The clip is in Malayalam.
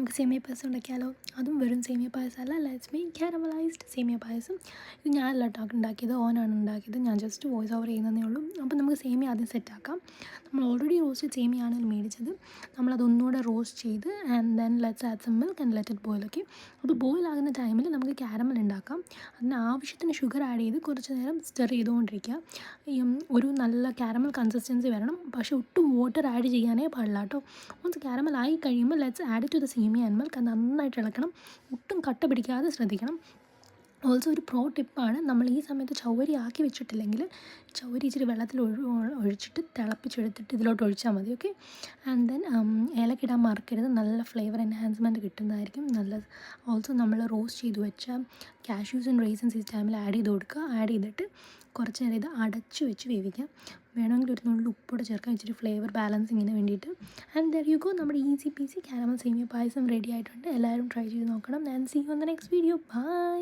നമുക്ക് സേമിയ പായസം ഉണ്ടാക്കിയാലോ? അതും വെറും സേമിയ പായസമല്ല, ലെറ്റ്സ് മേക്ക് കാരമലൈസ്ഡ് സേമിയ പായസം. ഇത് ഞാനല്ല കേട്ടോ ഉണ്ടാക്കിയത്, ഓനാണ് ഉണ്ടാക്കിയത്. ഞാൻ ജസ്റ്റ് വോയിസ് ഓവർ ചെയ്യുന്നതേ ഉള്ളൂ. അപ്പോൾ നമുക്ക് സേമിയ ആദ്യം സെറ്റാക്കാം. നമ്മൾ ഓൾറെഡി റോസ്റ്റഡ് സേമിയയാണ് മേടിച്ചത്. നമ്മളതൊന്നുകൂടെ റോസ്റ്റ് ചെയ്ത് and then let's add some milk and let it boil. Okay, അപ്പോൾ ബോയിൽ ആകുന്ന ടൈമിൽ നമുക്ക് കാരമൽ ഉണ്ടാക്കാം. അതിന് ആവശ്യത്തിന് ഷുഗർ ആഡ് ചെയ്ത് കുറച്ച് നേരം സ്റ്റർ ചെയ്തുകൊണ്ടിരിക്കുക. ഒരു നല്ല കാരമൽ കൺസിസ്റ്റൻസി വരണം, പക്ഷേ ഒട്ടും വാട്ടർ ആഡ് ചെയ്യാനേ പാടില്ല കേട്ടോ. വൺസ് കാരമൽ ആയി കഴിയുമ്പോൾ let's add to the semiya and milk. അത് നന്നായിട്ട് ഇളക്കണം, ഒട്ടും കട്ട പിടിക്കാതെ ശ്രദ്ധിക്കണം. ഓൾസോ ഒരു പ്രോ ടിപ്പാണ്, നമ്മൾ ഈ സമയത്ത് ചവ്വരി ആക്കി വെച്ചിട്ടില്ലെങ്കിൽ ചവ്വരി ഇച്ചിരി വെള്ളത്തിൽ ഒഴിച്ചിട്ട് തിളപ്പിച്ചെടുത്തിട്ട് ഇതിലോട്ട് ഒഴിച്ചാൽ മതി. ഓക്കെ, ആൻഡ് ദെൻ ഏലക്കിടാൻ മറക്കരുത്, നല്ല ഫ്ലേവർ എൻഹാൻസ്മെൻറ്റ് കിട്ടുന്നതായിരിക്കും നല്ലത്. ഓൾസോ നമ്മൾ റോസ്റ്റ് ചെയ്ത് വെച്ച കാഷ്യൂസ് ആൻഡ് റേസിൻസ് ഈ ടൈമിൽ ആഡ് ചെയ്ത് കൊടുക്കുക. ആഡ് ചെയ്തിട്ട് കുറച്ച് നേരം ഇത് അടച്ച് വെച്ച് വേവിക്കാം. വേണമെങ്കിൽ ഒരു നുള്ളി ഉപ്പോടെ ചേർക്കാം, ഇച്ചിരി ഫ്ലേവർ ബാലൻസിങ്ങിന് വേണ്ടിയിട്ട്. ആൻഡ് ദെർ യു ഗോ, നമ്മുടെ easy peasy caramel semiya payasam ready ആയിട്ടുണ്ട്. എല്ലാവരും ട്രൈ ചെയ്ത് നോക്കണം. And see you on the next video. By.